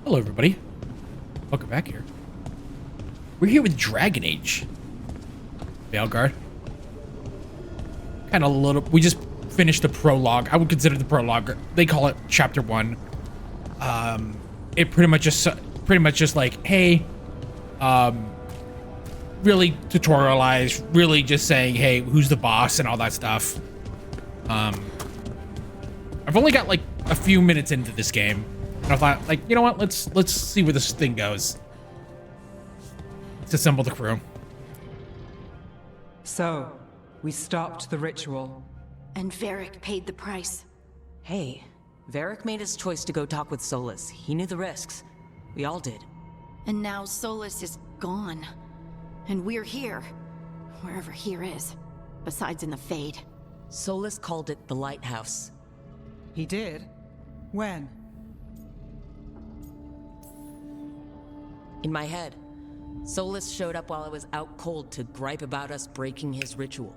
Hello, everybody. Welcome back here. We're here with Dragon Age. Veilguard. Kind of a little... We just finished the prologue. I would consider the prologue... They call it Chapter 1. It pretty much just like, hey... really tutorialized. Really just saying, hey, who's the boss and all that stuff. I've only got, like, a few minutes into this game. And I thought, like, you know what? Let's see where this thing goes. Let's assemble the crew. So, we stopped the ritual. And Varric paid the price. Hey, Varric made his choice to go talk with Solus. He knew the risks. We all did. And now Solus is gone. And we're here. Wherever here is. Besides in the Fade. Solus called it the Lighthouse. He did? When? In my head. Solus showed up while I was out cold to gripe about us breaking his ritual.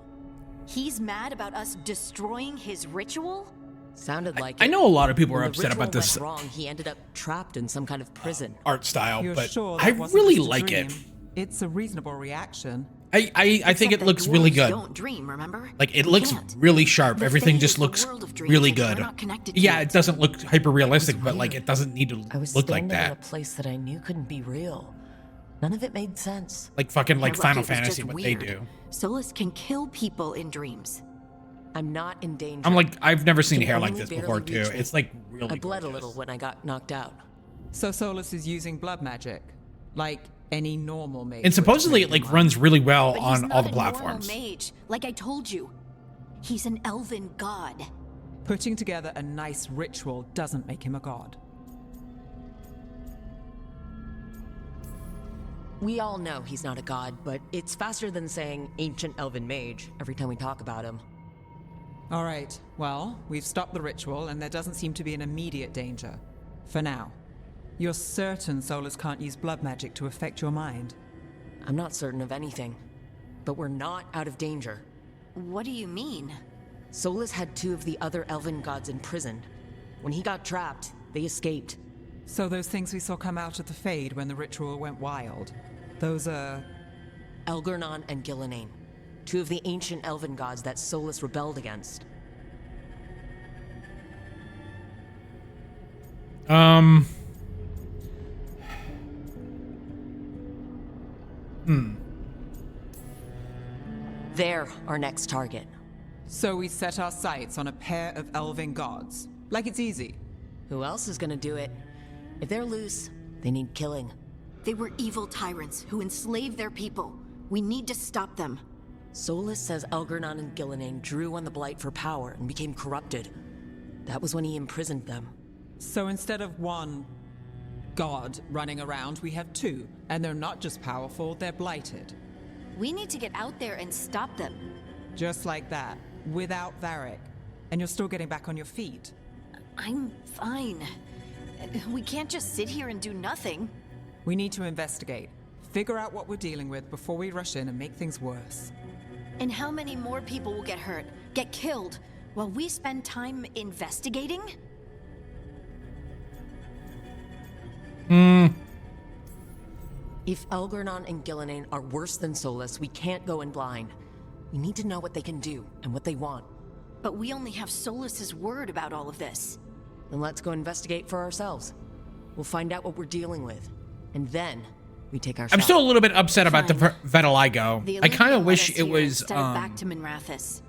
He's mad about us destroying his ritual? Sounded like I know a lot of people are When the upset about ritual this went wrong, he ended up trapped in some kind of prison. art style, You're but sure I that wasn't really just a like it. dream? It's a reasonable reaction. I think Except it that looks really dwarves good. Don't dream, remember? Like, it We looks can't. really sharp. The Everything Fade just is the looks world of dreams, really and we're good. not connected to Yeah, it. it doesn't look hyper realistic, but like it doesn't need to I was look like standing in a that. place that I knew couldn't be real. None of it made sense. Like fucking like Yeah, Final Rocket was Fantasy, just what weird. they do. Solus can kill people in dreams. I'm not in danger. I'm like, I've never seen Can hair like only this barely before too. reach me. It's like really I bled a gorgeous. little when I got knocked out. So Solus is using blood magic. Like any normal mage. And supposedly it would. like runs really well But he's on not all the a normal platforms. mage, like I told you. He's an elven god. Putting together a nice ritual doesn't make him a god. We all know he's not a god, but it's faster than saying ancient elven mage every time we talk about him. All right, well, we've stopped the ritual and there doesn't seem to be an immediate danger. For now. You're certain Solus can't use blood magic to affect your mind? I'm not certain of anything, but we're not out of danger. What do you mean? Solus had two of the other elven gods imprisoned. When he got trapped, they escaped. So those things we saw come out of the Fade when the ritual went wild, those are... Elgurnon and Gillenane, two of the ancient elven gods that Solus rebelled against. They're our next target. So we set our sights on a pair of elven gods. Like it's easy. Who else is gonna do it? If they're loose, they need killing. They were evil tyrants who enslaved their people. We need to stop them. Solus says Elgurnon and Gillenane drew on the Blight for power and became corrupted. That was when he imprisoned them. So instead of one god running around, we have two. And they're not just powerful, they're blighted. We need to get out there and stop them. Just like that, without Varric. And you're still getting back on your feet. I'm fine. We can't just sit here and do nothing. We need to investigate. Figure out what we're dealing with before we rush in and make things worse. And how many more people will get hurt, get killed, while we spend time investigating? If Elgurnon and Gillenane are worse than Solus, we can't go in blind. We need to know what they can do and what they want. But we only have Solus's word about all of this. Then let's go investigate for ourselves. We'll find out what we're dealing with. And then we take our shot. I'm still a little bit upset about the Fine. vitiligo. The I kind Olympian of wish led us it here was instead of back to Minrathous.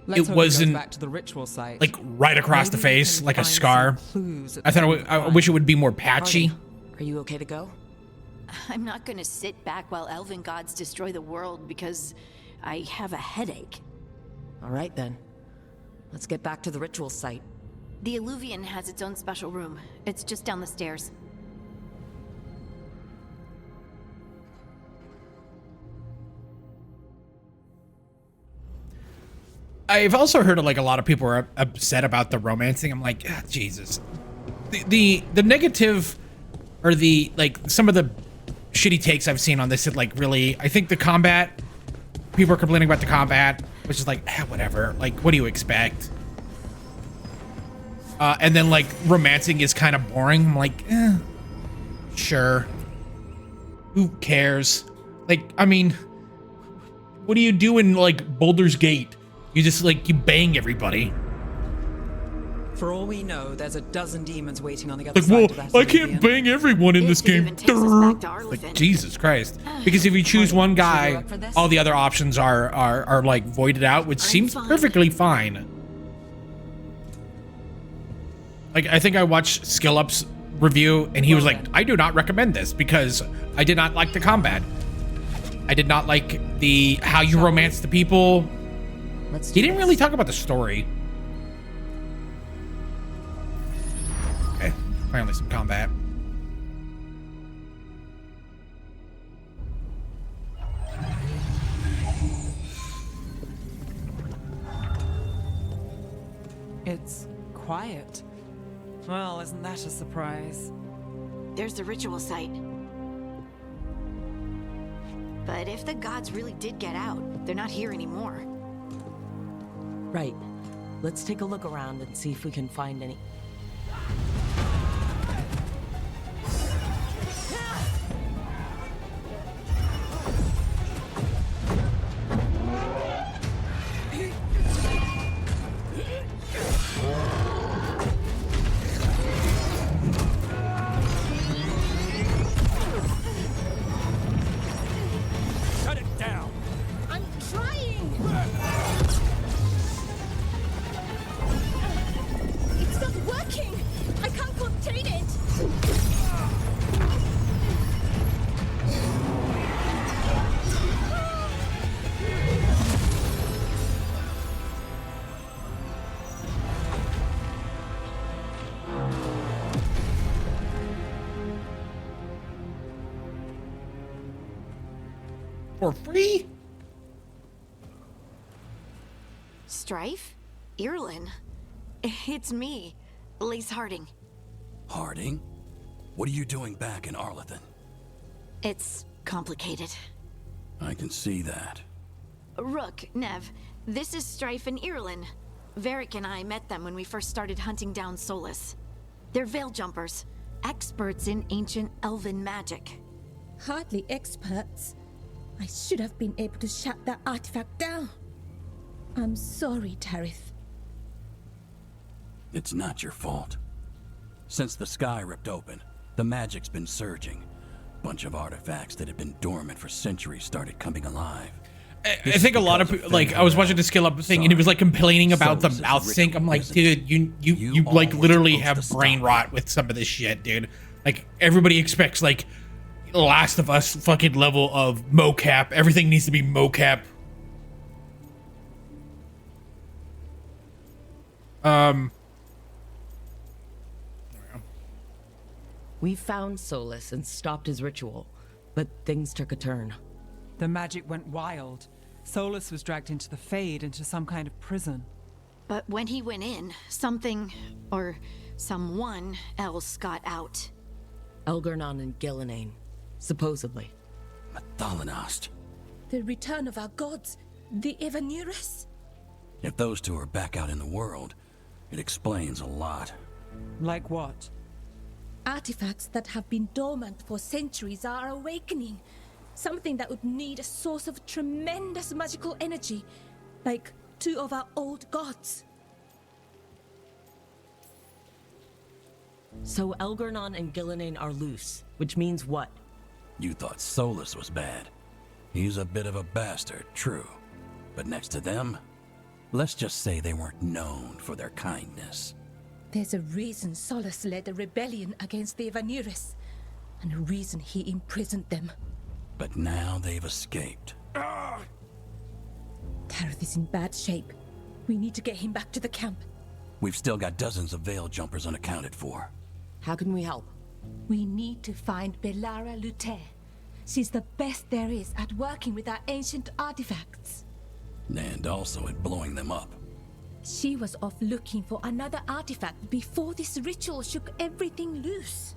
Let's hope it wasn't, goes back to the ritual site. like right across the Maybe we face, can like a find scar. some clues at I the thought same I time. wish it would be more patchy. Artie, are you okay to go? I'm not gonna sit back while elven gods destroy the world because I have a headache. All right then. Let's get back to the ritual site. The Illuvian has its own special room. It's just down the stairs. I've also heard like a lot of people are upset about the romancing. I'm like, ah, Jesus. The negative or the like some of the shitty takes I've seen on this is like really, I think the combat, people are complaining about the combat, which is like, whatever. Like, what do you expect? And then like romancing is kind of boring. I'm like, Sure. Who cares? Like, I mean, what do you do in, like, Baldur's Gate? You just, like, you bang everybody. For all we know, there's a dozen demons waiting on the other Like, side well, of that I can't Olympian. bang everyone in this If it game. even takes us back to Like, Arlithin. Jesus Christ. Because if you choose one Should we guy, up for this? all the other options are like voided out, which seems fine. perfectly fine. Like, I think I watched Skill Up's review, and he was Well like, then. I do not recommend this because I did not like the combat. I did not like the how you romance the people. Let's do He didn't this. really talk about the story. Okay, finally some combat. It's quiet. Well, isn't that a surprise? There's the ritual site. But if the gods really did get out, they're not here anymore. Right. Let's take a look around and see if we can find any. Shut it down! I'm trying! It's not working! I can't contain it! For free? Strife? Irlin? It's me, Lace Harding. Harding? What are you doing back in Arlithin? It's complicated. I can see that. Rook, Nev, this is Strife and Irlin. Varric and I met them when we first started hunting down Solus. They're veil jumpers, experts in ancient elven magic. Hardly experts. I should have been able to shut that artifact down. I'm sorry, Tarith. It's not your fault. Since the sky ripped open, the magic's been surging. Bunch of artifacts that had been dormant for centuries started coming alive. I think a lot of people, like, I was watching the Skill Up thing, and he was like complaining about the Solus is mouth a sync. I'm like, ritual dude, you You like all were literally supposed have to brain stop rot with some of this shit, dude. Like, everybody expects like Last of Us fucking level of mocap. Everything needs to be mocap. We found Solus and stopped his ritual, but things took a turn. The magic went wild. Solus was dragged into the Fade, into some kind of prison. But when he went in, something, or someone else got out. Elgernon and Gillenane, supposedly. Thalanost. The return of our gods, the Evanurus. If those two are back out in the world, it explains a lot. Like what? Artifacts that have been dormant for centuries are awakening. Something that would need a source of tremendous magical energy, like two of our old gods. So Elgernon and Gillenane are loose, which means what? You thought Solus was bad. He's a bit of a bastard, true. But next to them, let's just say they weren't known for their kindness. There's a reason Solus led a rebellion against the Evanurus, and a reason he imprisoned them. But now they've escaped. Tarith is in bad shape. We need to get him back to the camp. We've still got dozens of veil jumpers unaccounted for. How can we help? We need to find Belara Luther. She's the best there is at working with our ancient artifacts. And also at blowing them up. She was off looking for another artifact before this ritual shook everything loose.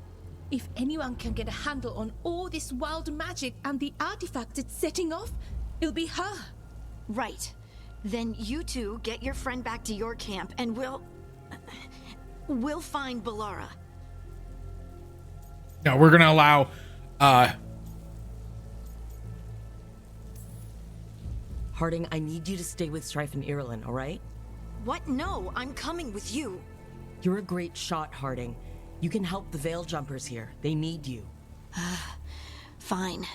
If anyone can get a handle on all this wild magic and the artifacts it's setting off, it'll be her. Right. Then you two get your friend back to your camp and we'll find Belara. No, we're gonna allow. Harding, I need you to stay with Strife and Irulan, all right? What? No, I'm coming with you. You're a great shot, Harding. You can help the Veil Jumpers here. They need you. Fine.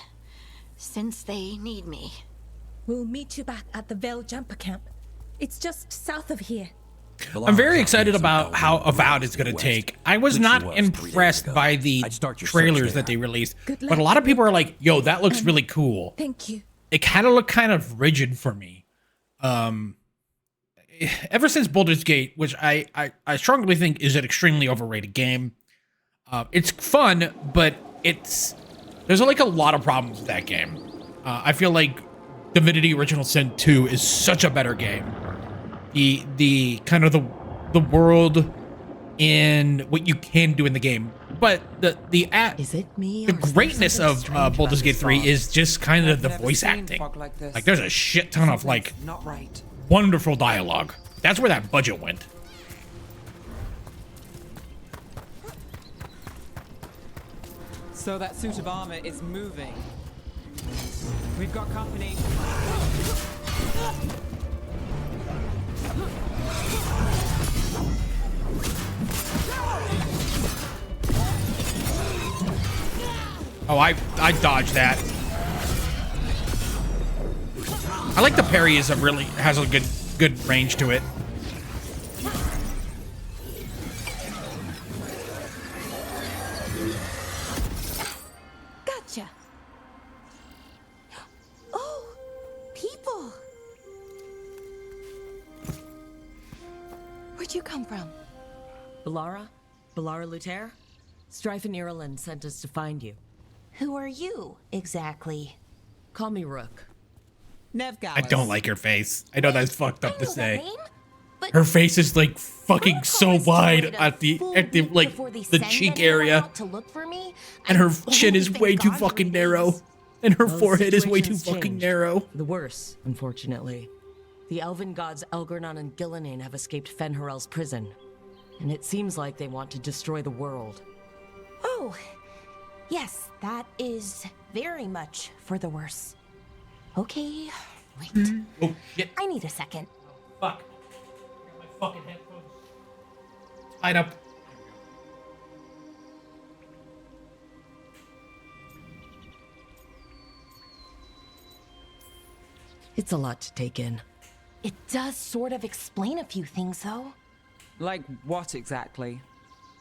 Since they need me. We'll meet you back at the Veil Jumper Camp. It's just south of here. I'm very excited about how Avowed is going to take. I was not impressed by the trailers that they released, but a lot of people are like, yo, that looks really cool. Thank you. It kind of looked kind of rigid for me. Ever since Baldur's Gate, which I strongly think is an extremely overrated game. It's fun, but there's like a lot of problems with that game. I feel like Divinity Original Sin 2 is such a better game. The kind of the world in what you can do in the game, but Is it me? the greatness of Baldur's Gate 3 is just kind of the voice acting. Like there's a shit ton of like Not right. wonderful dialogue. That's where that budget went. So that suit of armor is moving. We've got company. Oh, I dodged that. I like the parry has a good range to it. Gotcha. Oh, people. Where'd you come from? Balara Luther? Strife and Irulan sent us to find you. Who are you, exactly? Call me Rook. Nev I Gallus. don't like her face. I know that's fucked up I to know that say. name, but Her face is like fucking so Protocol wide started a at the full like week before they the send cheek anyone area, out to look for me. and I her chin only is thank way too God fucking for narrow, these. and her Well, forehead is way too situation's fucking changed. narrow. For the worse, unfortunately. The elven gods Elgornon and Gillinan have escaped Fen'Harel's prison. And it seems like they want to destroy the world. Oh, yes, that is very much for the worse. Okay, wait. Oh shit! I need a second. Fuck! I got my fucking headphones tied up. It's a lot to take in. It does sort of explain a few things, though. Like what exactly?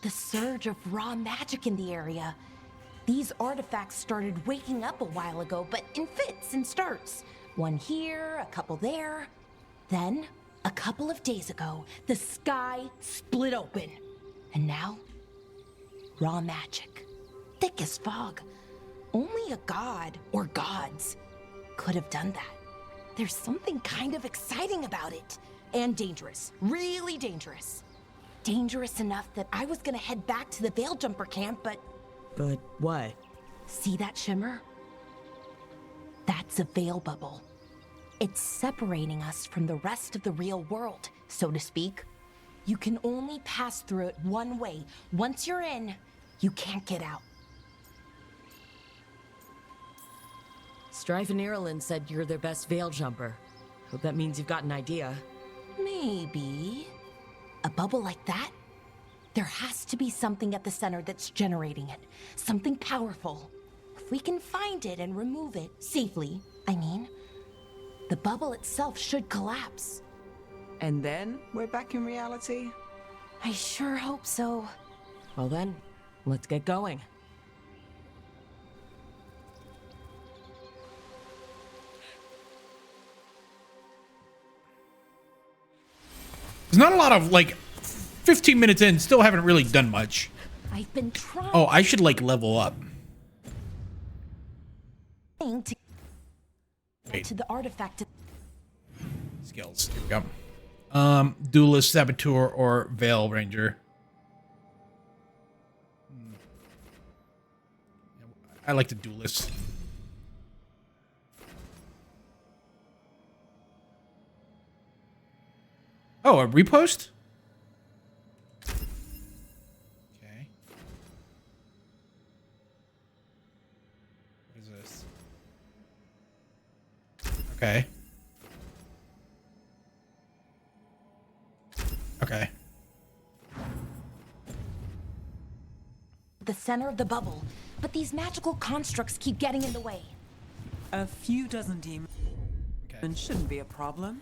The surge of raw magic in the area. These artifacts started waking up a while ago, but in fits and starts. One here, a couple there. Then, a couple of days ago, the sky split open. And now, raw magic. Thick as fog. Only a god, or gods, could have done that. There's something kind of exciting about it. And dangerous. Really dangerous. Dangerous enough that I was gonna head back to the Veil Jumper camp, but But what? see that shimmer? That's a veil bubble. It's separating us from the rest of the real world, so to speak. You can only pass through it one way. Once you're in, you can't get out. Strife and Irulan said you're their best veil jumper. Hope that means you've got an idea. Maybe. A bubble like that? There has to be something at the center that's generating it. Something powerful. If we can find it and remove it, safely, I mean, the bubble itself should collapse. And then we're back in reality? I sure hope so. Well then, let's get going. There's not a lot of like 15 minutes in, still haven't really done much. I've been trying Oh, I should like level up. to Wait, to the artifact. skills. Here we go. Duelist, Saboteur, or Veil Ranger. I like the Duelist. Oh, a repost? Okay. What is this? Okay. Okay. The center of the bubble, but these magical constructs keep getting in the way. A few dozen demons Okay. shouldn't be a problem.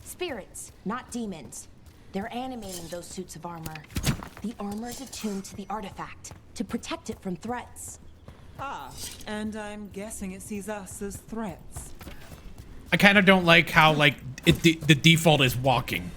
Spirits, not demons. They're animating those suits of armor. The armor is attuned to the artifact to protect it from threats. Ah, and I'm guessing it sees us as threats. I kind of don't like how like the default is walking.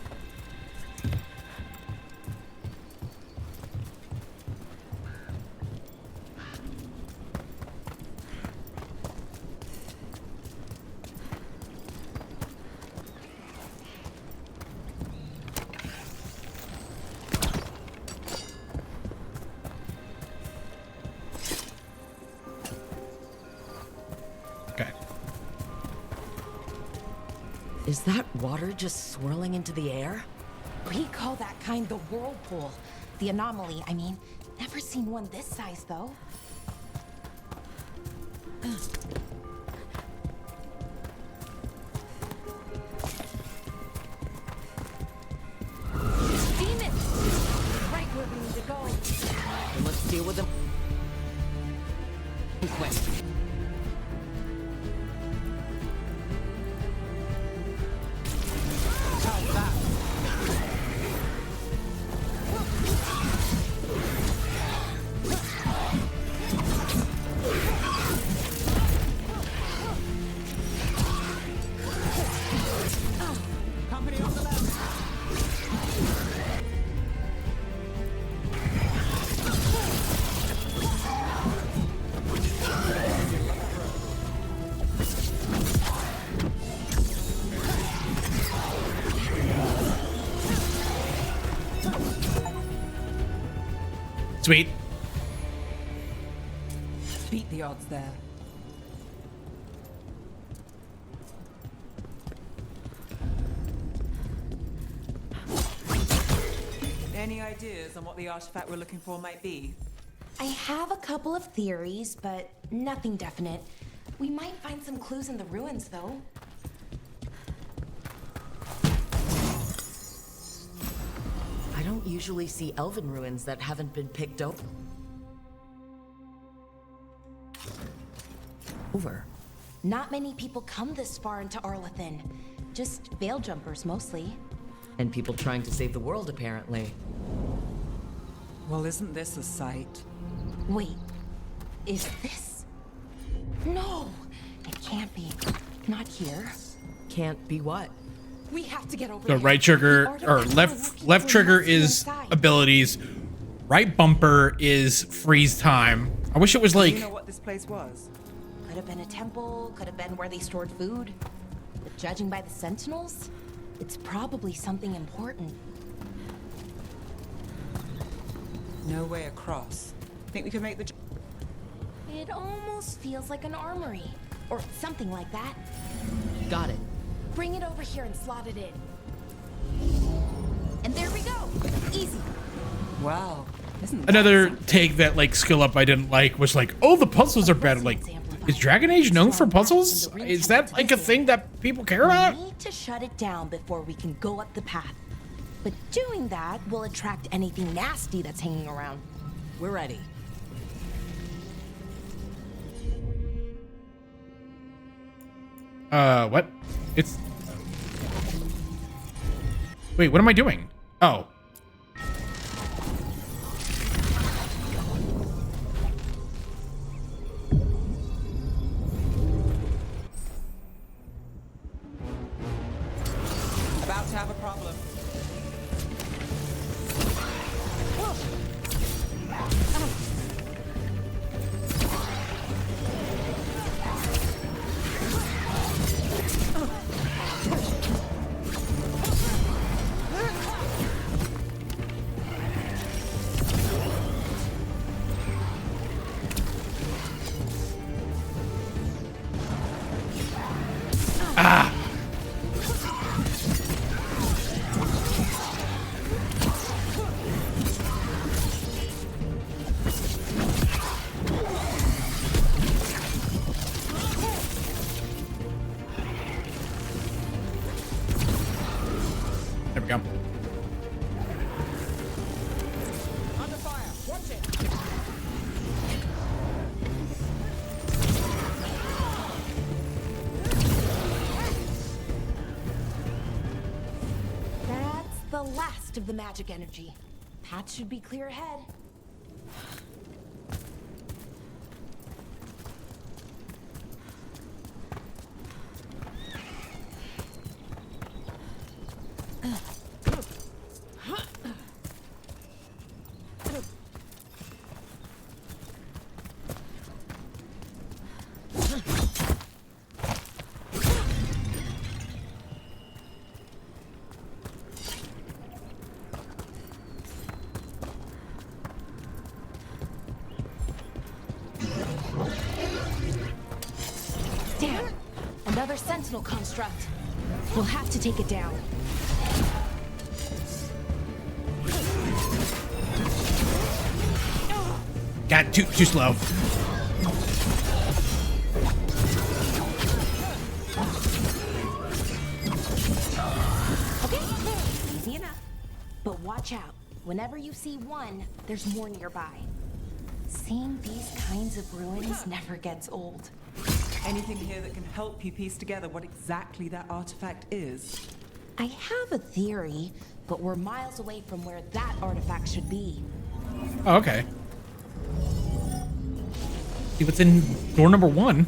Okay. Is that water just swirling into the air? We call that kind the whirlpool. The anomaly, I mean. Never seen one this size, though. Demons! Right where we need to go. Then let's deal with them. Quick. Company on the left. Sweet. Beat the odds there. Any ideas on what the artifact we're looking for might be? I have a couple of theories, but nothing definite. We might find some clues in the ruins, though. I don't usually see elven ruins that haven't been picked up. Over. Not many people come this far into Arlathan. Just veil jumpers, mostly. And people trying to save the world, apparently. Well, isn't this a sight? Wait, is this? No, it can't be. Not here. Can't be what? We have to get over The there. right trigger The or artifact we're left looking for trigger must be is inside. abilities. Right bumper is freeze time. I wish it was Do like you know what this place was? Could have been a temple, could have been where they stored food. But judging by the sentinels, it's probably something important. No way across. Think we could make the It almost feels like an armory. Or something like that. Got it. Bring it over here and slot it in. And there we go. Easy. Wow. Isn't that another something? take that like skill up I didn't like was like, oh, the puzzles are better. Like, is Dragon Age known for puzzles? Is that like a thing that people care about? We need to shut it down before we can go up the path. But doing that will attract anything nasty that's hanging around. We're ready. What? It's... Wait, what am I doing? Oh. About to have a problem. most of the magic energy. Path should be clear ahead. Damn! Another sentinel construct. We'll have to take it down. God, too slow. Okay, easy enough. But watch out. Whenever you see one, there's more nearby. Seeing these kinds of ruins never gets old. Anything here that can help you piece together what exactly that artifact is? I have a theory, but we're miles away from where that artifact should be. Oh, okay. See what's in door number 1.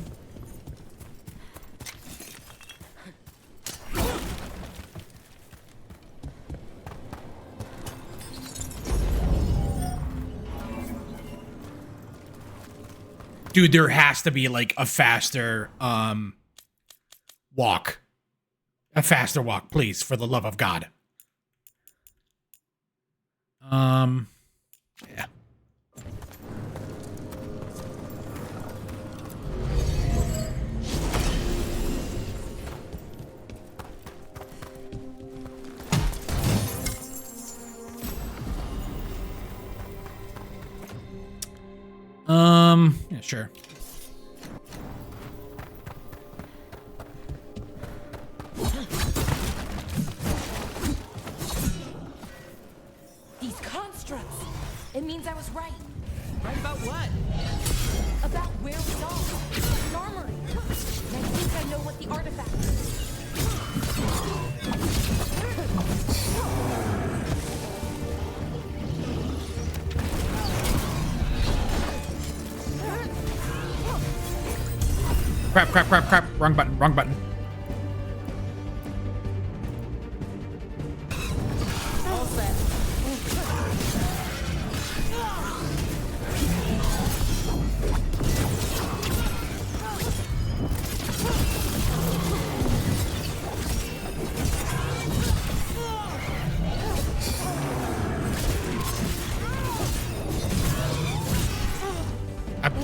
Dude, there has to be like a faster walk. A faster walk, please, for the love of God. Yeah. Yeah, sure. These constructs! It means I was right. Right about what? About where we are. An armory. And I think I know what the artifact is. Crap. Wrong button. All set.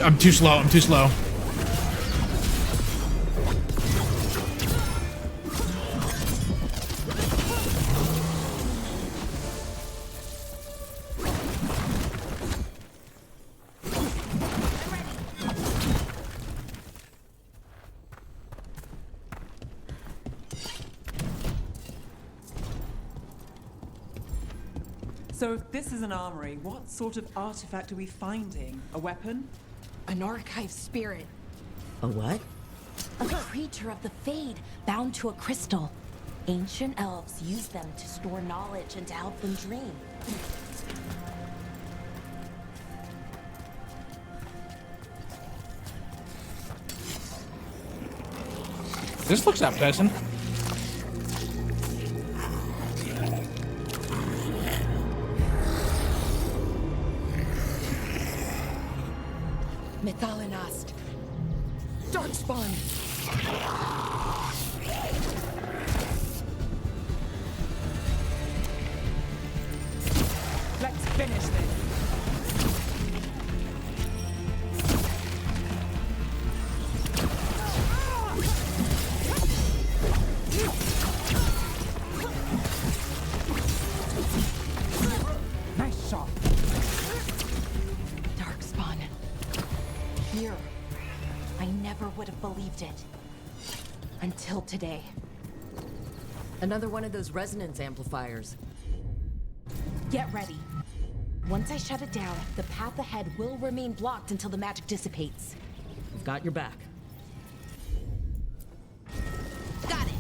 I'm too slow. So if this is an armory, what sort of artifact are we finding? A weapon? An archive spirit. A what? A creature of the Fade, bound to a crystal. Ancient elves use them to store knowledge and to help them dream. This looks appetizing. Methalinast. Darkspawn. Let's finish this. Nice shot. Darkspawn. Here. I never would have believed it. Until today. Another one of those resonance amplifiers. Get ready. Once I shut it down, the path ahead will remain blocked until the magic dissipates. We've got your back. Got it.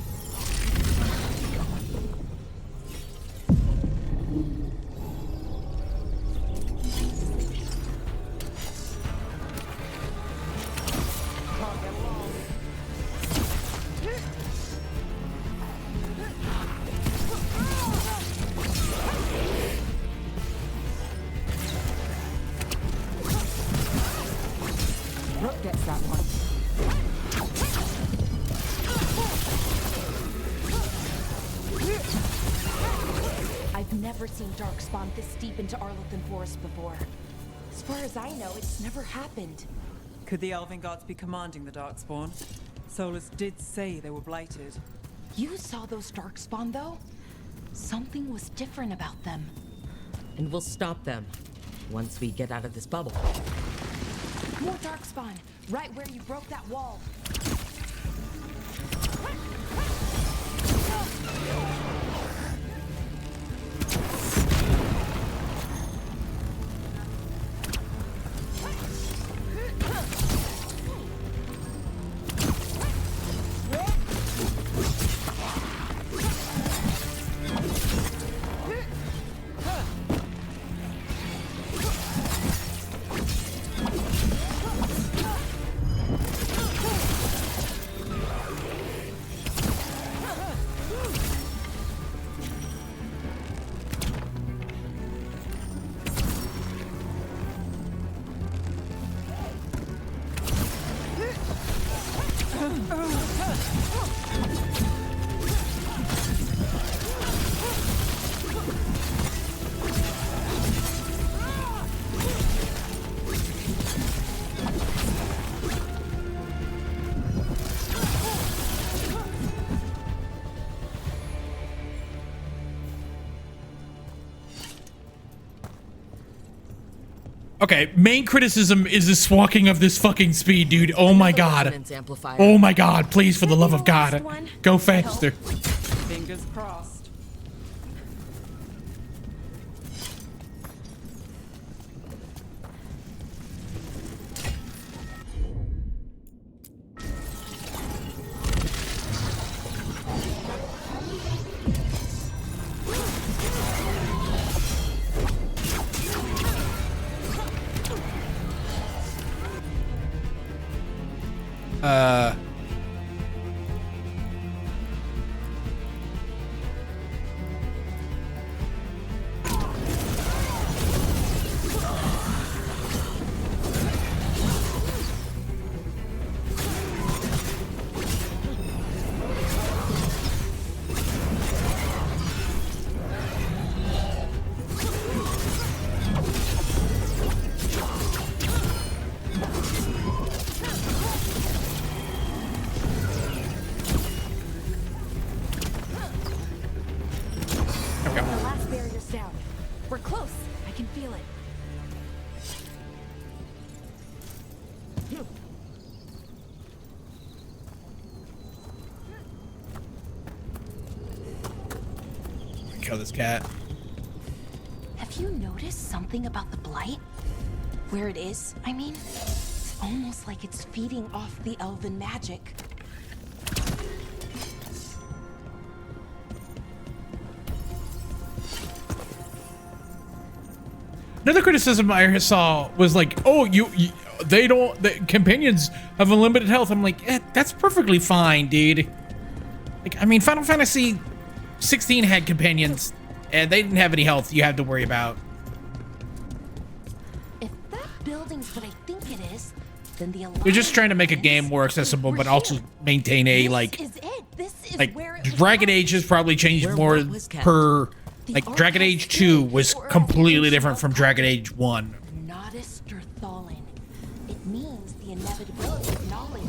Rook gets that one. I've never seen Darkspawn this deep into Arlothan Forest before. As far as I know, it's never happened. Could the Elven Guards be commanding the Darkspawn? Solus did say they were blighted. You saw those Darkspawn, though? Something was different about them. And we'll stop them once we get out of this bubble. More Darkspawn, right where you broke that wall. Okay, main criticism is this walking of this fucking speed, dude. Oh my god. Oh my god, please, for the love of God. Go faster. Fingers crossed. We're close. I can feel it. Kill this cat. Have you noticed something about the blight? Where it is, I mean? It's almost like it's feeding off the elven magic. Another criticism I saw was like, oh, the companions have unlimited health. I'm like, that's perfectly fine, dude. Like, I mean, Final Fantasy 16 had companions, and they didn't have any health you had to worry about. If that building's what I think it is, then the They're just trying to make a game more accessible, but also maintain a, like, Dragon Age has probably changed more per... Like, Dragon Age 2 was completely different from Dragon Age 1. Thalin. It means the inevitability of knowledge.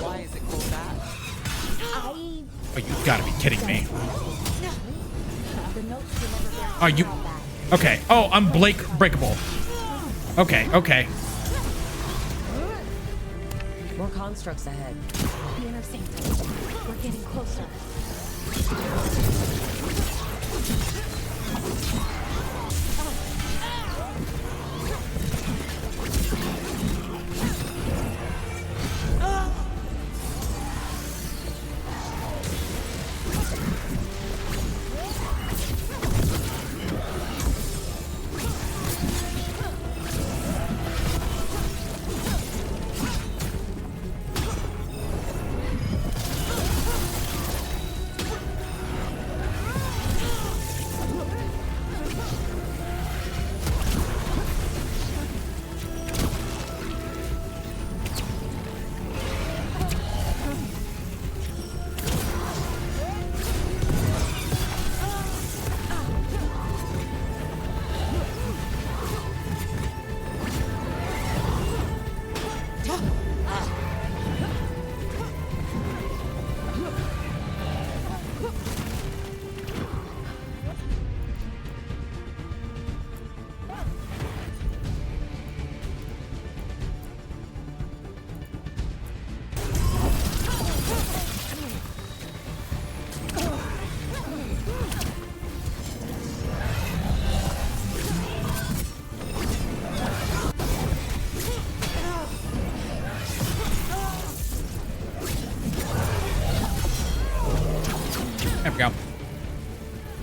Why is it called that? Oh, you gotta be kidding me. The notes were never very Are you... Okay. Oh, I'm breakable. Okay, okay. More constructs ahead. The inner sanctum. We're getting closer.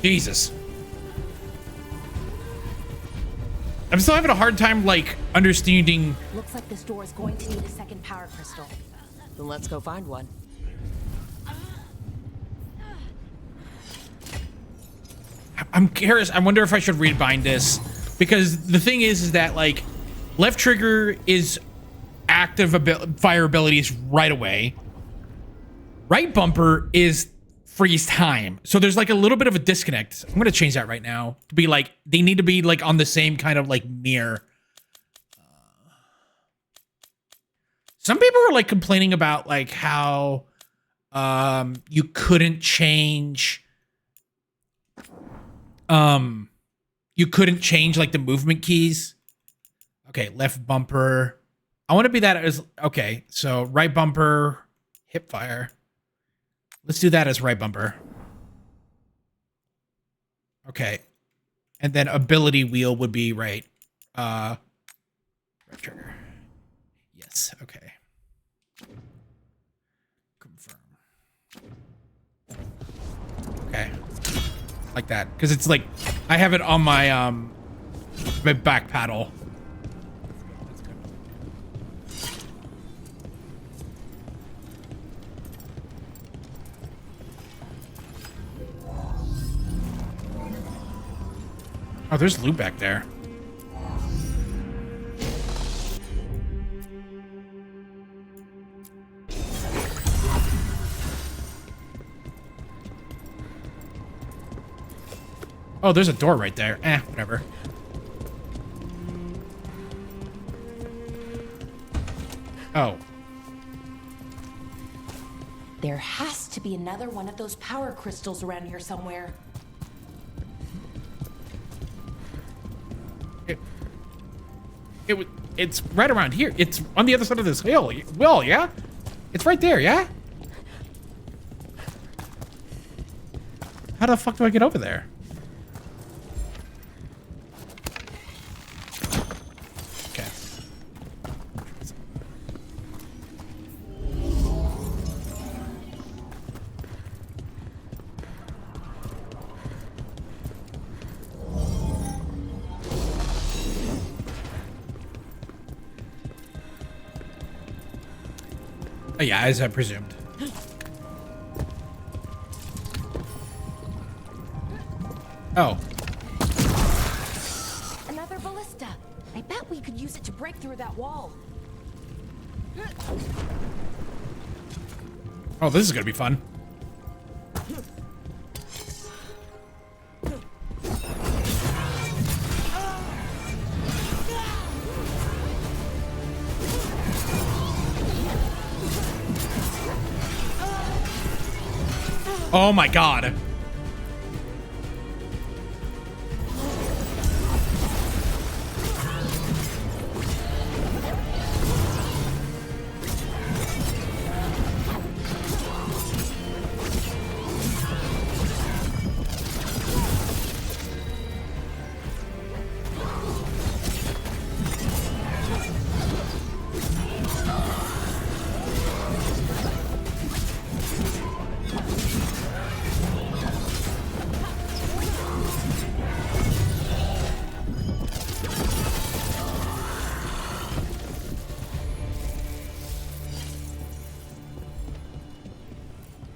Jesus. I'm still having a hard time, like, understanding. Looks like this door is going to need a second power crystal. Then let's go find one. I'm curious. I wonder if I should rebind this, because the thing is that, like, left trigger is active fire abilities right away. Right bumper is freeze time. So there's like a little bit of a disconnect. I'm gonna change that right now to be like, they need to be like on the same kind of like mirror. Some people were like complaining about like how you couldn't change like the movement keys. Okay, left bumper. I want to be that as, okay, so right bumper, hip fire. Let's do that as right bumper. Okay. And then ability wheel would be right trigger. Yes, okay. Confirm. Okay. Like that. Because it's like, I have it on my my back paddle. Oh, there's loot back there. Oh, there's a door right there. Whatever. Oh. There has to be another one of those power crystals around here somewhere. It's right around here. It's on the other side of this hill. Well, yeah? It's right there, yeah? How the fuck do I get over there? Okay. Oh, yeah, as I presumed. Oh. Another ballista. I bet we could use it to break through that wall. Oh, this is gonna be fun. Oh my god.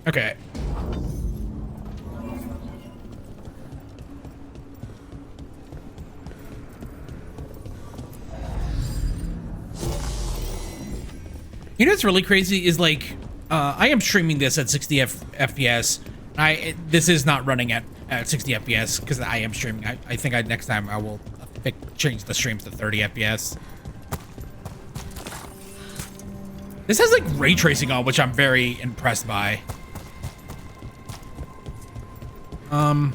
Okay. You know what's really crazy is like, I am streaming this at 60 FPS. This is not running at 60 FPS because I am streaming. I think next time I will change the streams to 30 FPS. This has like ray tracing on, which I'm very impressed by. You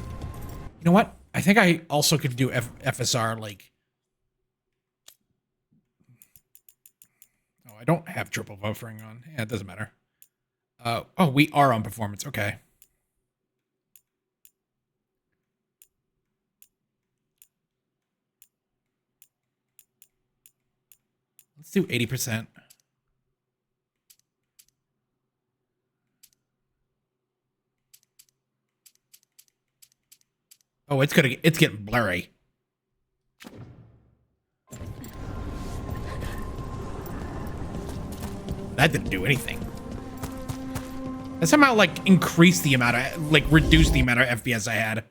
know what? I think I also could do FSR like. Oh, I don't have triple buffering on. Yeah, it doesn't matter. Oh, we are on performance. Okay. Let's do 80%. Oh, it's getting blurry. That didn't do anything. That somehow like increased the amount of like reduced the amount of FPS I had.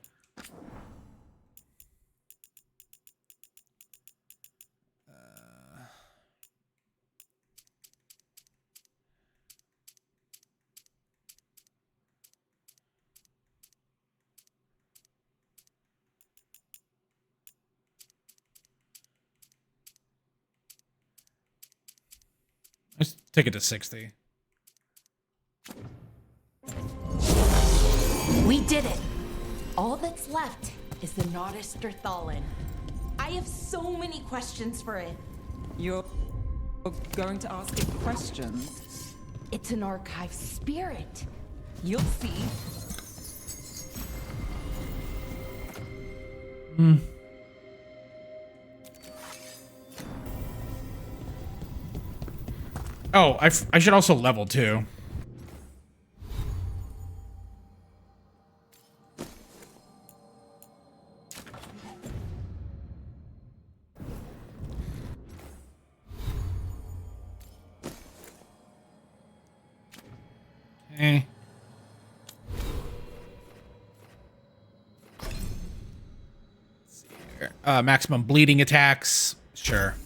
Let's take it to 60. We did it. All that's left is the Nodus Thalin. I have so many questions for it. You're going to ask it questions? It's an archive spirit. You'll see. Oh, I should also level too. Okay. Let's see here. Maximum bleeding attacks. Sure.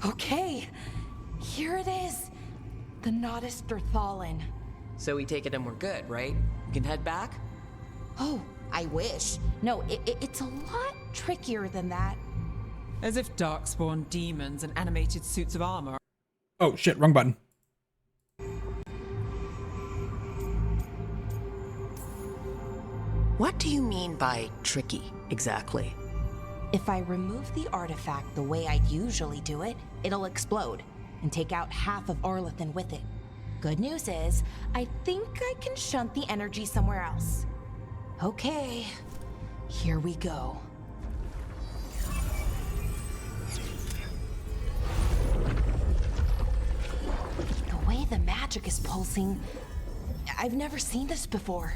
Okay, here it is. The Nodus Thalin. So we take it and we're good, right? We can head back? Oh, I wish. No, it's a lot trickier than that. As if darkspawn demons and animated suits of armor. Oh shit, wrong button. What do you mean by tricky, exactly? If I remove the artifact the way I'd usually do it, it'll explode and take out half of Arlethan with it. Good news is, I think I can shunt the energy somewhere else. Okay, here we go. The way the magic is pulsing, I've never seen this before.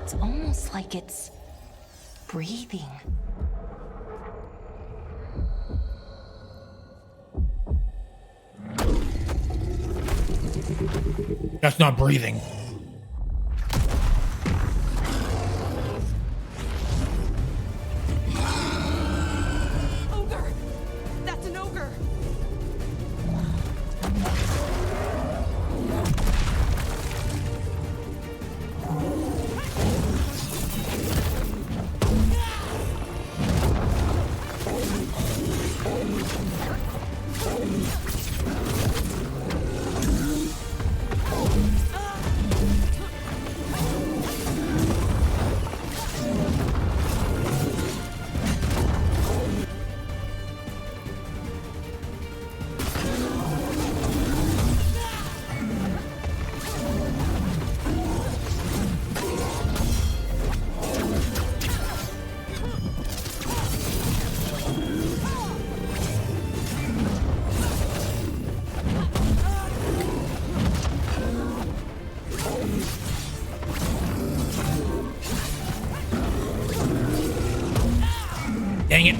It's almost like it's breathing. That's not breathing. Ogre! That's an ogre! Dang it.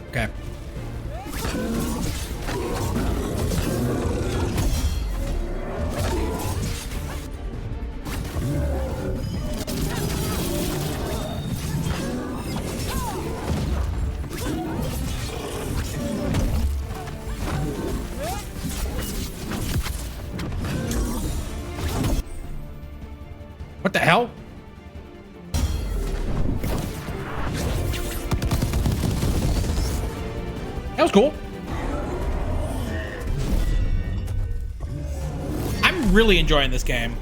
Okay. What the hell? That was cool. really enjoying this game.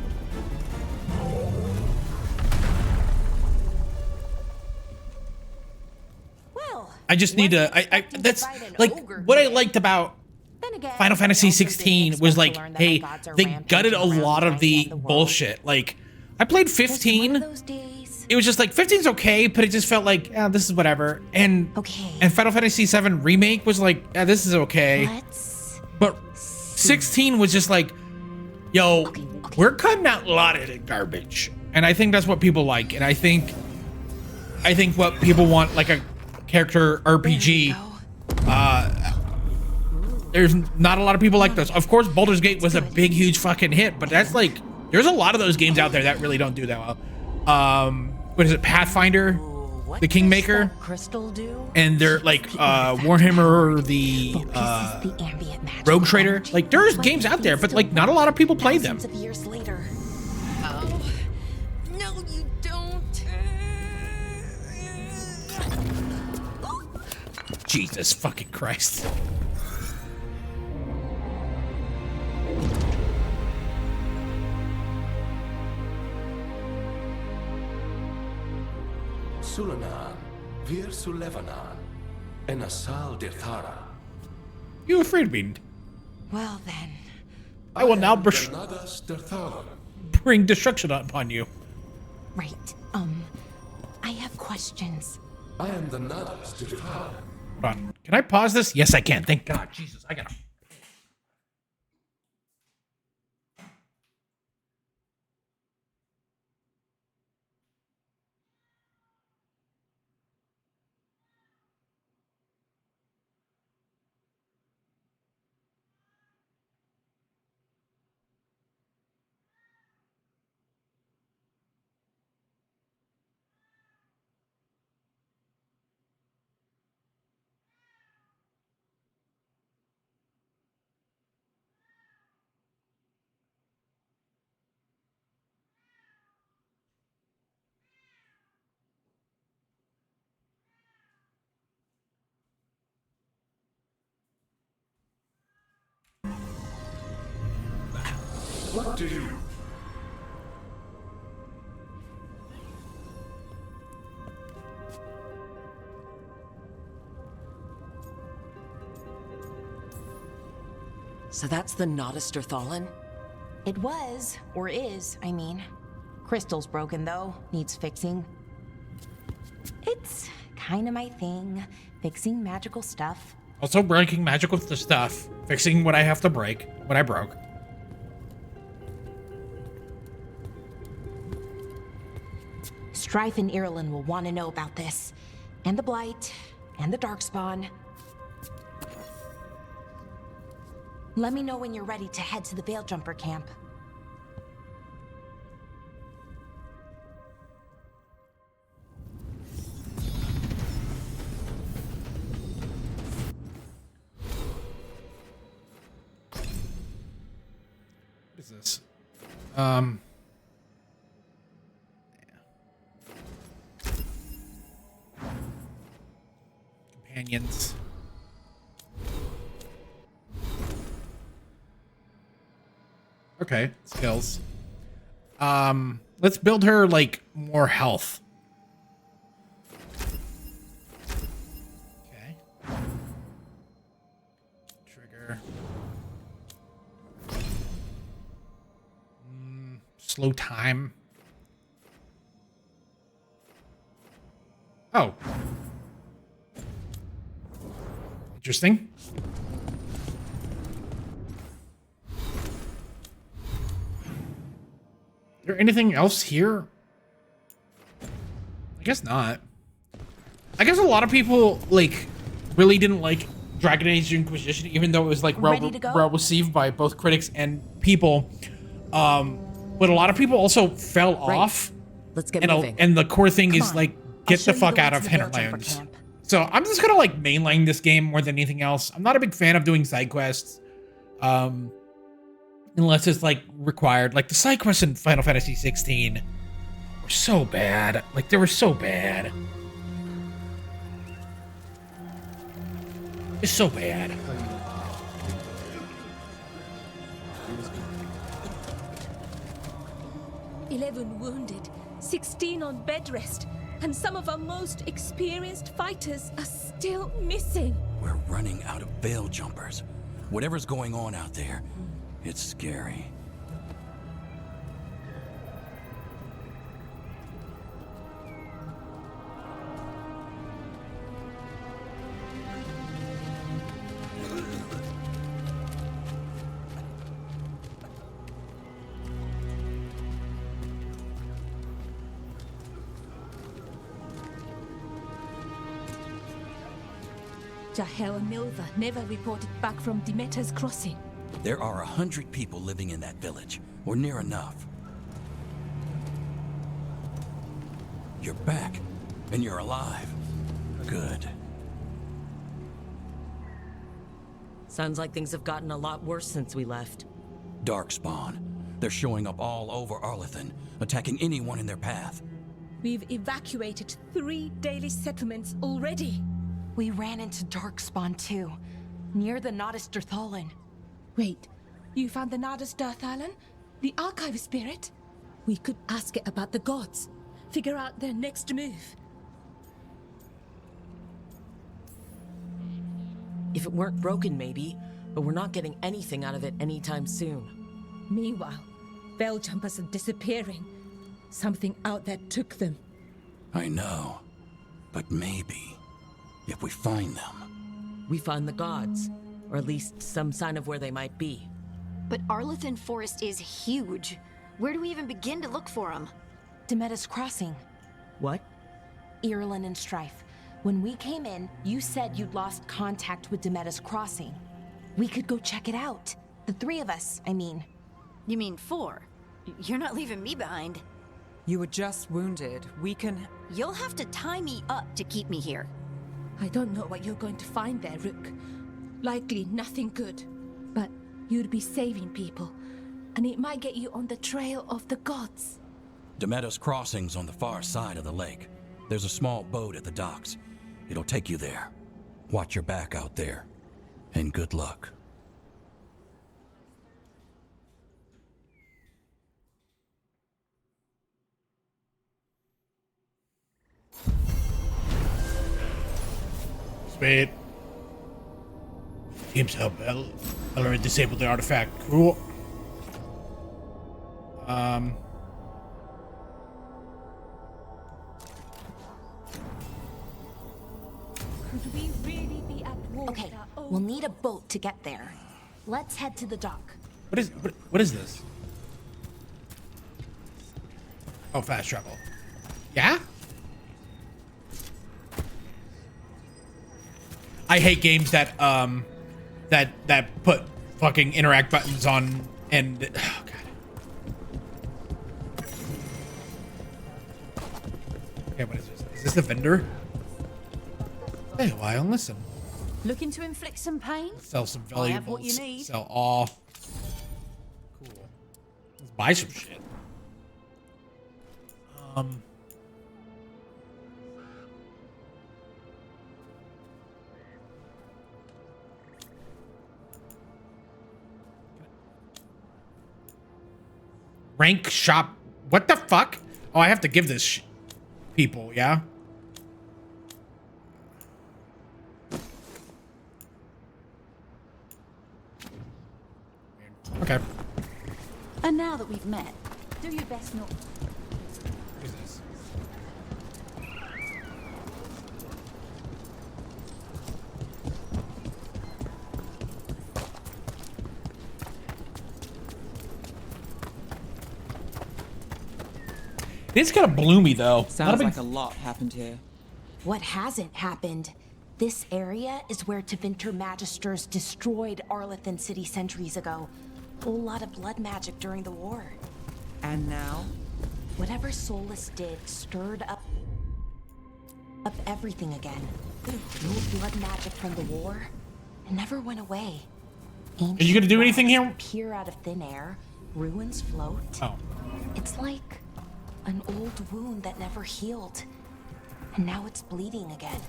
Well, I just need to. That's like what I liked about Final Fantasy 16 was like, hey, they gutted a lot of the bullshit. Like, I played 15. It was just like 15's okay, but it just felt like, yeah, this is whatever. And Final Fantasy 7 remake was like, yeah, this is okay. But 16 was just like, yo, we're cutting out a lot of the garbage, and I think that's what people like. And I think what people want, like a character RPG. There's not a lot of people like this. Of course, Baldur's Gate was a big, huge fucking hit, but that's like, there's a lot of those games out there that really don't do that well. What is it, Pathfinder, the Kingmaker, and they're like Warhammer, the Rogue Trader. Like, there's games out there, but like not a lot of people play them. Oh, no, you don't. Jesus fucking Christ. Sulanan, Vir Sulevanan, and Asal Dirthara. You afraid of me? Well then. I will now Nadas Dirthalan. bring destruction upon you. Right. I have questions. I am the Nadas Dirthalan. Hold on. Can I pause this? Yes, I can. Thank God. Jesus, I gotta. What do you? So that's the Nodus Dirthalan? It was, or is, I mean. Crystal's broken though, needs fixing. It's kind of my thing, fixing magical stuff. Also breaking magical stuff, fixing what I have to break, what I broke. Strife and Irulan will want to know about this. And the Blight, and the Darkspawn. Let me know when you're ready to head to the Veilgjumper camp. What is this? Companions. Okay, skills. Let's build her like more health. Okay. Trigger. Slow time. Oh. Interesting. Is there anything else here? I guess not. I guess a lot of people like really didn't like Dragon Age Inquisition, even though it was like well received by both critics and people. But a lot of people also fell off. Let's get moving. And the core thing is on. like get the fuck out of Veilgjumper Hinterlands. camp. So I'm just gonna like mainline this game more than anything else. I'm not a big fan of doing side quests. Unless it's like required. Like the side quests in Final Fantasy 16 were so bad. Like they were so bad. It's so bad. 11 wounded, 16 on bed rest, and some of our most experienced fighters are still missing. We're running out of veil jumpers. Whatever's going on out there, it's scary. Jahel and Milva never reported back from Demeter's crossing. There are 100 people living in that village, or near enough. You're back, and you're alive. Good. Sounds like things have gotten a lot worse since we left. Darkspawn. They're showing up all over Arlethan, attacking anyone in their path. We've evacuated 3 daily settlements already. We ran into Darkspawn too, near the Nodus Dirthalan. Wait, you found the Nardus Dirthalan? The archive spirit? We could ask it about the gods. Figure out their next move. If it weren't broken, maybe, but we're not getting anything out of it anytime soon. Meanwhile, veil jumpers are disappearing. Something out there took them. I know, but maybe, if we find them... We find the gods, or at least some sign of where they might be. But Arlethan Forest is huge. Where do we even begin to look for them? Demeter's Crossing. What? Irulan and Strife. When we came in, you said you'd lost contact with Demeter's Crossing. We could go check it out. The 3 of us, I mean. You mean 4? You're not leaving me behind. You were just wounded. We can... You'll have to tie me up to keep me here. I don't know what you're going to find there, Rook. Likely nothing good. But you'd be saving people, and it might get you on the trail of the gods. Demeter's Crossing's on the far side of the lake. There's a small boat at the docks. It'll take you there. Watch your back out there. And good luck. Sweet. Teams help Ellery disable the artifact. Cool. Could we really be at war? Okay, with our own we'll need a boat to get there. Let's head to the dock. What is this? Oh, fast travel. Yeah? I hate games that that put fucking interact buttons on and oh god. Okay, what is this? Is this the vendor? Stay a while and listen. Looking to inflict some pain? Sell some I valuables. have what you need. Sell all. Cool. Let's buy some shit. Rank shop. What the fuck? Oh, I have to give this people, yeah? Okay. And now that we've met, do your best not... What is this? It's kind of bloomy though. Sounds like a lot happened here. What hasn't happened? This area is where Tevinter Magisters destroyed Arlethan City centuries ago. Whole lot of blood magic during the war. And now? Whatever Solus did stirred up everything again. The old blood magic from the war, it never went away. Are you gonna do anything here? Appear out of thin air, ruins float. Oh. It's like an old wound that never healed, and now it's bleeding again.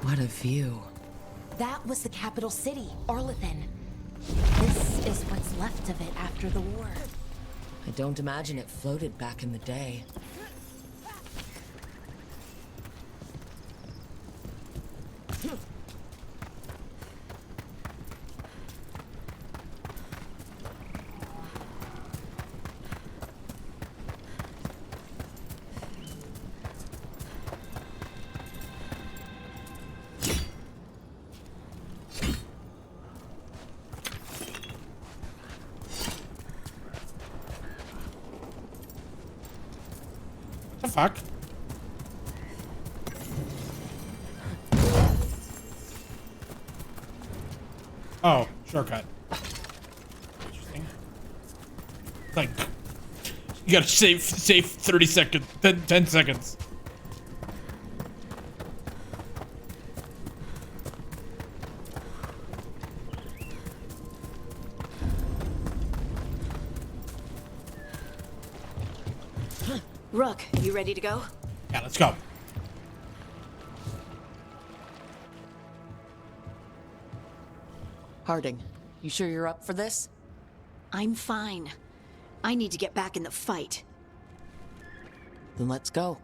What a view. That was the capital city, Arlethan. This is what's left of it after the war. I don't imagine it floated back in the day. The fuck? Oh, shortcut. Interesting. Like, you gotta save 30 seconds, 10 seconds. Rook, you ready to go? Yeah, let's go. Harding, you sure you're up for this? I'm fine. I need to get back in the fight. Then let's go.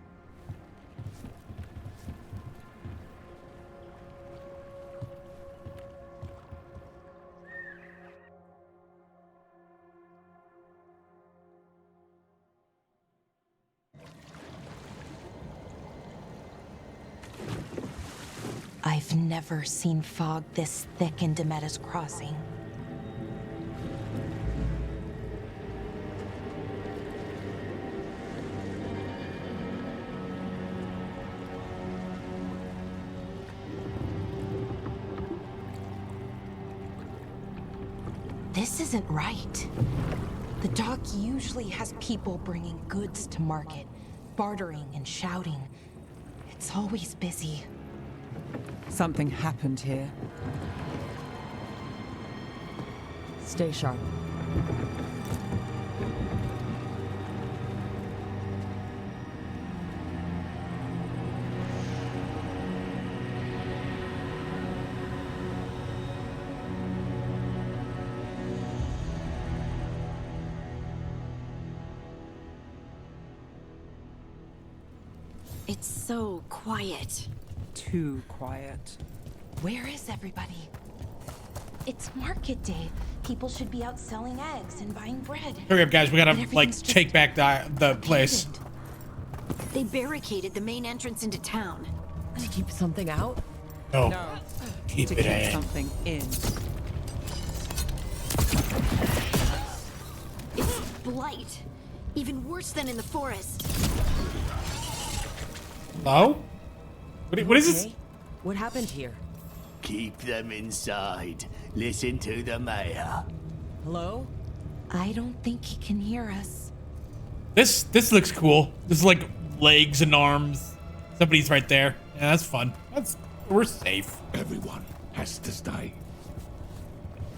I've never seen fog this thick in Demetta's Crossing. This isn't right. The dock usually has people bringing goods to market, bartering and shouting. It's always busy. Something happened here. Stay sharp. It's so quiet. Too quiet. Where is everybody? It's market day. People should be out selling eggs and buying bread. Hurry up, guys. We gotta, But like, everything's just take back the place. They barricaded the main entrance into town. To keep something out? No. No, Keep to it keep in. something in. It's blight. Even worse than in the forest. Hello? What is this? Okay. What happened here? Keep them inside. Listen to the mayor. Hello? I don't think he can hear us. This looks cool. This is like legs and arms. Somebody's right there. Yeah, that's fun. We're safe. Everyone has to stay.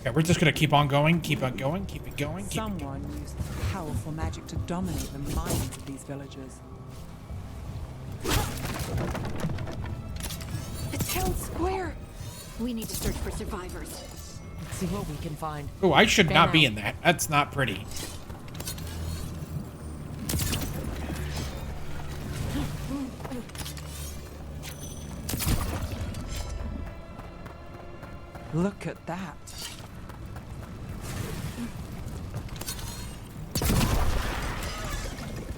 Okay, we're just gonna keep on going, keep on going, keep it going, keep it going. Someone used powerful magic to dominate the minds of these villagers. The town square! We need to search for survivors. Let's see what we can find. Oh, I should not be out. in that. That's not pretty. Look at that.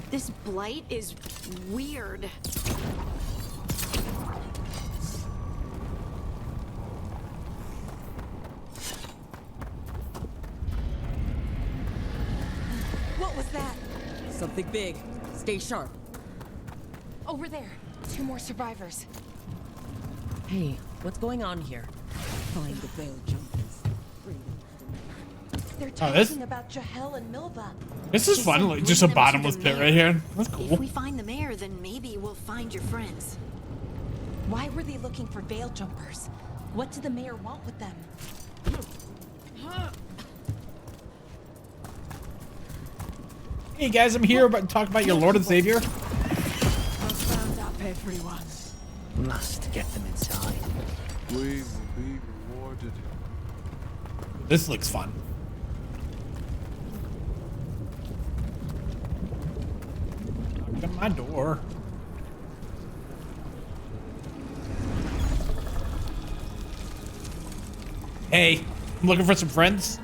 This blight is weird. What was that? Something big. Stay sharp. Over there. 2 more survivors. Hey, what's going on here? Find the veil jumpers. They're Oh, this- talking about Jahel and Milva. This is She fun. said Like, bring just a them to bottomless the pit mayor. right here. That's If cool. we find the mayor, then maybe we'll find your friends. Why were they looking for veil jumpers? What did the mayor want with them? Hey guys, I'm here about to talk about your Lord and Savior. Must get them inside. We will be This looks fun. Knock on my door. Hey, I'm looking for some friends.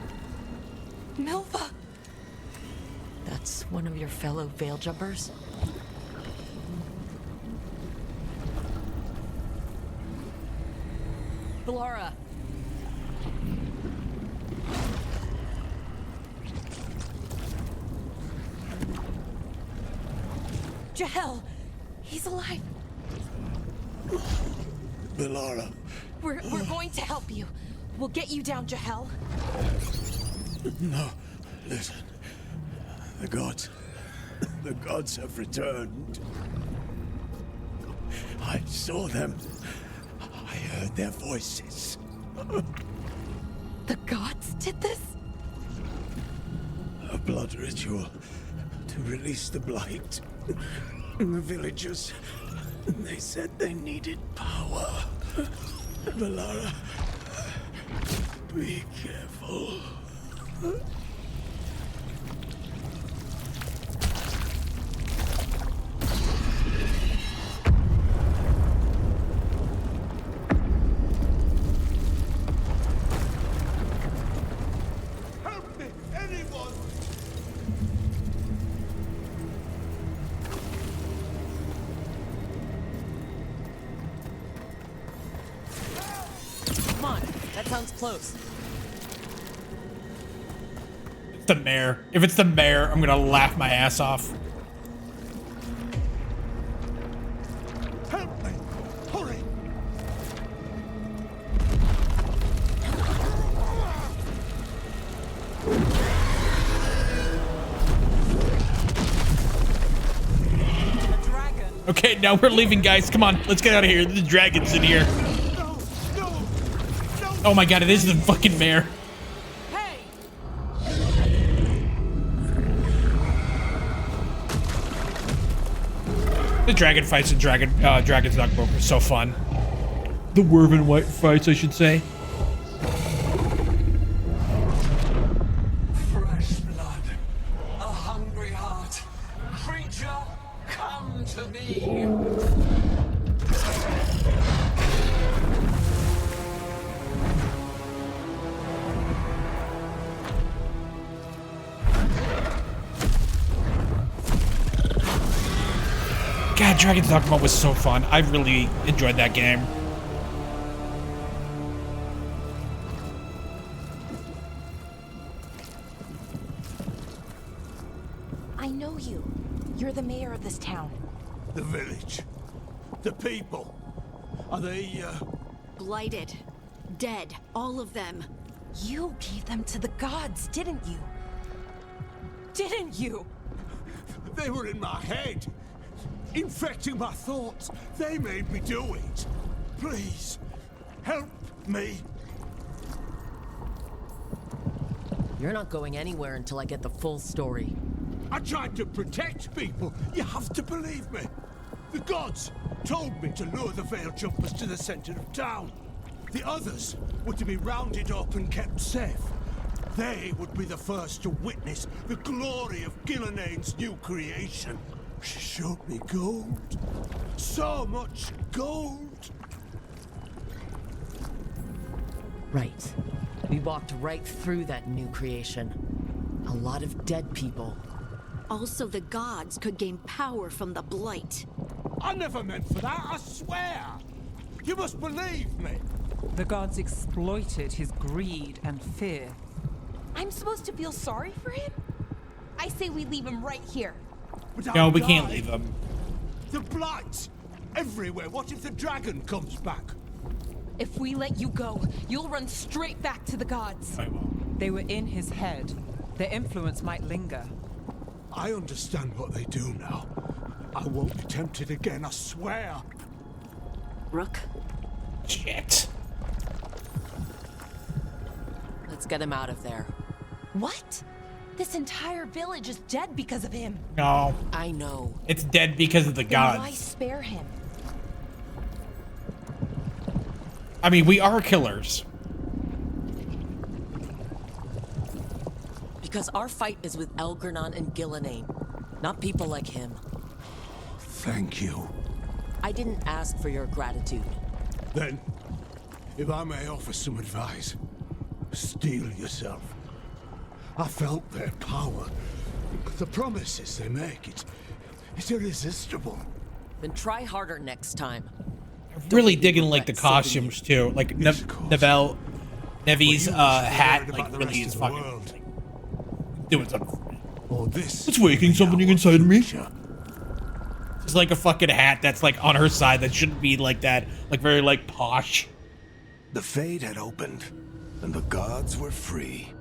Milva! That's one of your fellow veil jumpers? Laura. Jahel! He's alive! Bellara. We're going to help you. We'll get you down, Jahel. No, listen. The gods have returned. I saw them. I heard their voices. The gods did this? A blood ritual to release the blight. The villagers, they said they needed power. Bellara, be careful. Help me, anyone! Come on, that sounds close. It's the mayor. If it's the mayor, I'm gonna laugh my ass off. Help me! Hurry! A dragon. Okay, now we're leaving, guys. Come on, let's get out of here. The dragon's in here. No! No! No! Oh my god, it is the fucking mayor. Hey! The dragon fights in Dragon's Dogbook are so fun. The Werven White fights, I should say. Fresh blood, a hungry heart. Creature, come to me. God, Dragon's Dogma was so fun. I really enjoyed that game. I know you. You're the mayor of this town. The village. The people. Are they, Blighted. Dead. All of them. You gave them to the gods, didn't you? Didn't you? They were in my head. Infecting my thoughts. They made me do it. Please, help me. You're not going anywhere until I get the full story. I tried to protect people. You have to believe me. The gods told me to lure the Veil Jumpers to the center of town. The others were to be rounded up and kept safe. They would be the first to witness the glory of Gillenane's new creation. She showed me gold. So much gold. Right. We walked right through that new creation. A lot of dead people. Also, the gods could gain power from the blight. I never meant for that, I swear. You must believe me. The gods exploited his greed and fear. I'm supposed to feel sorry for him? I say we leave him right here. But No, I'll we can't die. leave them. The blight! Everywhere. What if the dragon comes back? If we let you go, you'll run straight back to the gods. I won't. They were in his head. Their influence might linger. I understand what they do now. I won't be tempted again, I swear. Rook? Shit. Let's get him out of there. What? This entire village is dead because of him. No, I know. it's dead because of the Then why gods. spare him? I mean, we are killers. Because our fight is with Elgernon and Gillenane, not people like him. Thank you. I didn't ask for your gratitude. Then, if I may offer some advice, steel yourself. I felt their power. The promises they make, it's irresistible. Then try harder next time. Really digging like the costumes too, like Nevi's hat, like really is fucking like, doing something. It's waking something inside of me. It's like a fucking hat that's like on her side that shouldn't be like that, like very like posh. The Fade had opened, and the gods were free.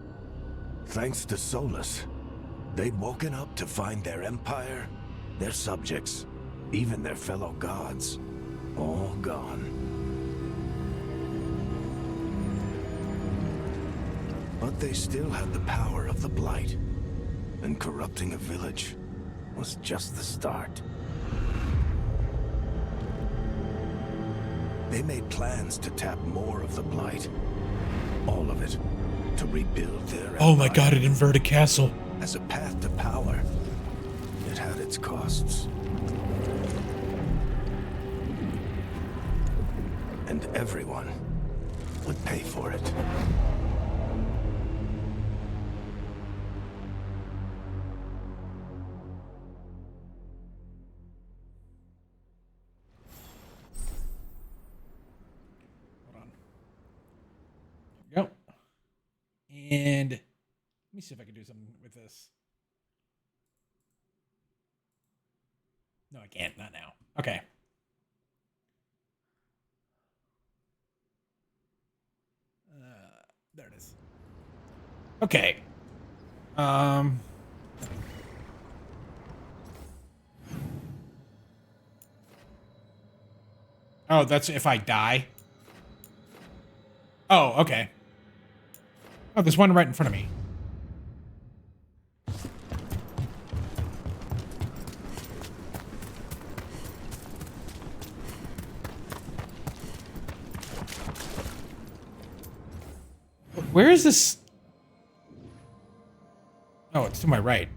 Thanks to Solus, they'd woken up to find their empire, their subjects, even their fellow gods, all gone. But they still had the power of the Blight, and corrupting a village was just the start. They made plans to tap more of the Blight, all of it, to rebuild their empire. Oh my god, an inverted castle. As a path to power, it had its costs. And everyone would pay for it. Go. And let me see if I can do something with this. No, I can't. Not now. Okay. There it is. Okay. Oh, that's if I die. Oh, okay. Oh, there's one right in front of me. Where is this? Oh, it's to my right.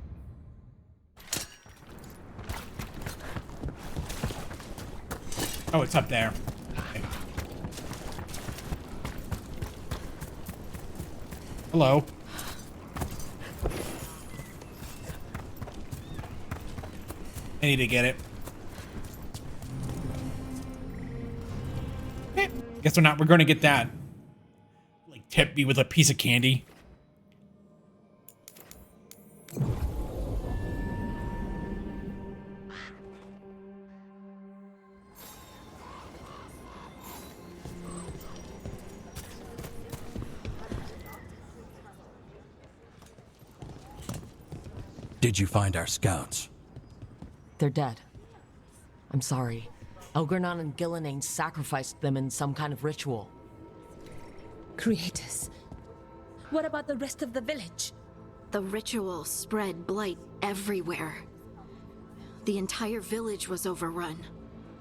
Oh, it's up there. Okay. Hello. I need to get it. Okay. Guess we're not. We're going to get that. Like, tip me with a piece of candy. Did you find our scouts? They're dead. I'm sorry. Elgernon and Gillenane sacrificed them in some kind of ritual. Creators. What about the rest of the village? The ritual spread blight everywhere. The entire village was overrun.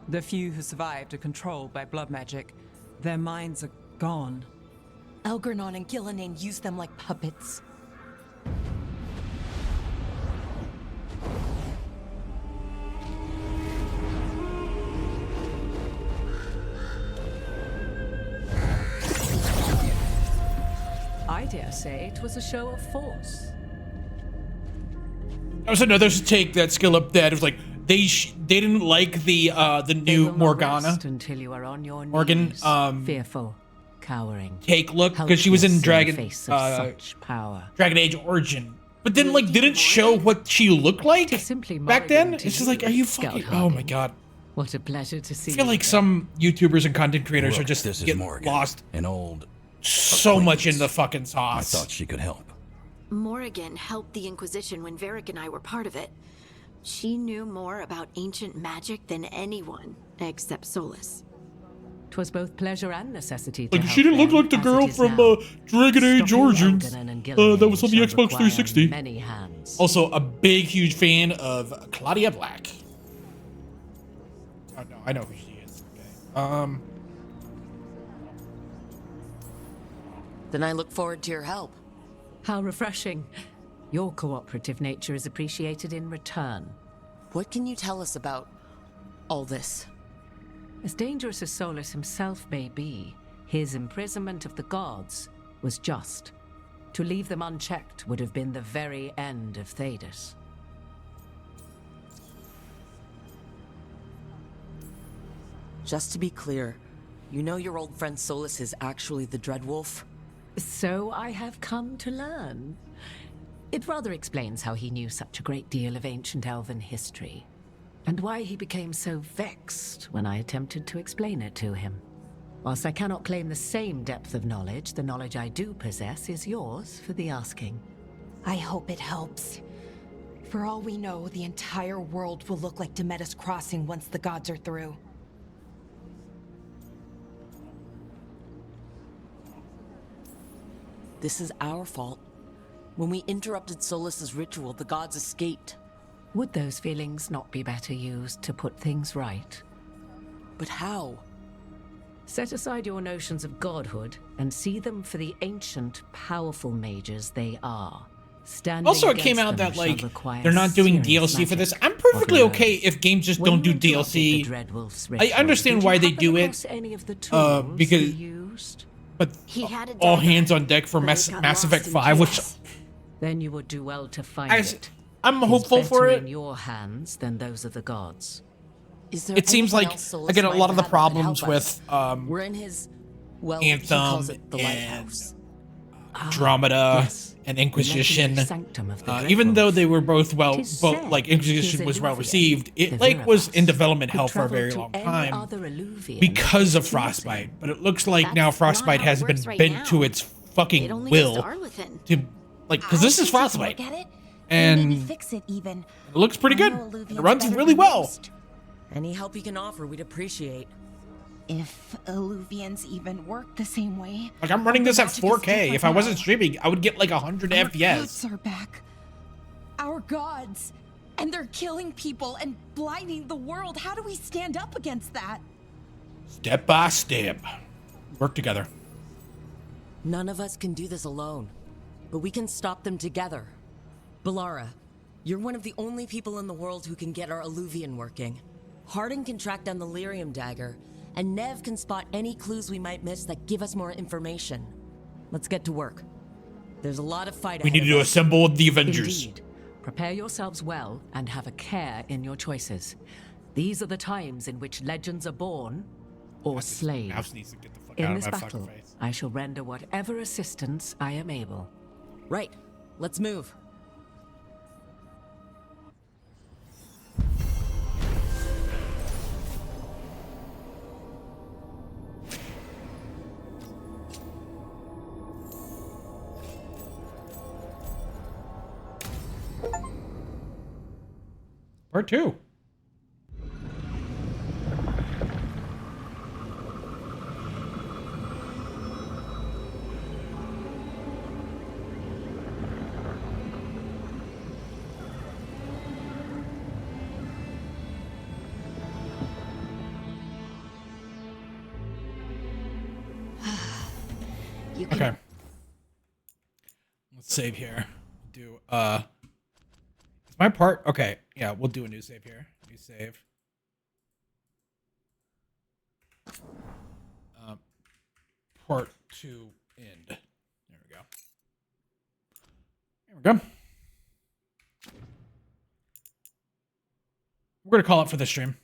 The few who survived are controlled by blood magic. Their minds are gone. Elgernon and Gillenane used them like puppets. I dare say it was a show of force. That was another take that skill up that was like they didn't like the new Morgana Until you are on your knees, Morgan fearful, cowering. take look because she was in Dragon face of such power. Dragon Age Origin, but then like didn't show what she looked like back then. It's just like, are you fucking? Oh my god! What a pleasure to see. I feel like some YouTubers and content creators Look, are just this is get Morgan, lost an old so much in the fucking sauce. I thought she could help. Morrigan helped the Inquisition when Varric and I were part of it. She knew more about ancient magic than anyone, except Solus. 'Twas both pleasure and necessity to Like help she didn't look them, like the as girl it is from now. Dragon Age Stopping Origins Elgernon and Gillenane that was on the shall Xbox require 360. Many hands. Also, a big, huge fan of Claudia Black. Oh no, I know who she is. Okay. Then I look forward to your help. How refreshing. Your cooperative nature is appreciated in return. What can you tell us about all this? As dangerous as Solus himself may be, his imprisonment of the gods was just. To leave them unchecked would have been the very end of Thedas. Just to be clear, you know your old friend Solus is actually the Dreadwolf? So I have come to learn. It rather explains how he knew such a great deal of ancient elven history, and why he became so vexed when I attempted to explain it to him. Whilst I cannot claim the same depth of knowledge, the knowledge I do possess is yours for the asking. I hope it helps. For all we know, the entire world will look like Demetus Crossing once the gods are through. This is our fault. When we interrupted Solus's ritual, the gods escaped. Would those feelings not be better used to put things right? But how? Set aside your notions of godhood and see them for the ancient, powerful mages they are. Also, it came out that like they're not doing DLC for this. I'm perfectly okay if games just don't do DLC. I understand why they do it, because but all hands on deck for Mass Effect 5, which then you would do well to find it. I'm hopeful for it. In your hands than those of the gods. It seems like again a lot of the problems with we're in his Anthem and Andromeda and Inquisition. Even though they were both like Inquisition was well received, it like was in development hell for a very long time because of Frostbite. But it looks like now Frostbite has been bent to its fucking will to like, because this is Frostbite, and it looks pretty good. It runs really well. Any help you can offer, we'd appreciate. If Illuvians even work the same way. Like, I'm running this at 4K. If I wasn't streaming, I would get like 100 FPS. Gods are back. Our gods. And they're killing people and blinding the world. How do we stand up against that? Step by step. Work together. None of us can do this alone, but we can stop them together. Balara, you're one of the only people in the world who can get our Illuvian working. Hardin can track down the Lyrium dagger, and Nev can spot any clues we might miss that give us more information. Let's get to work. There's a lot of fight ahead. We need to assemble the Avengers. Indeed. Prepare yourselves well and have a care in your choices. These are the times in which legends are born or slain. In this battle, I shall render whatever assistance I am able. Right. Let's move. Part 2. Okay. Let's save here. Do is my part okay? Yeah, we'll do a new save here. New save. Part 2 end. There we go. There we go. We're gonna call it for the stream.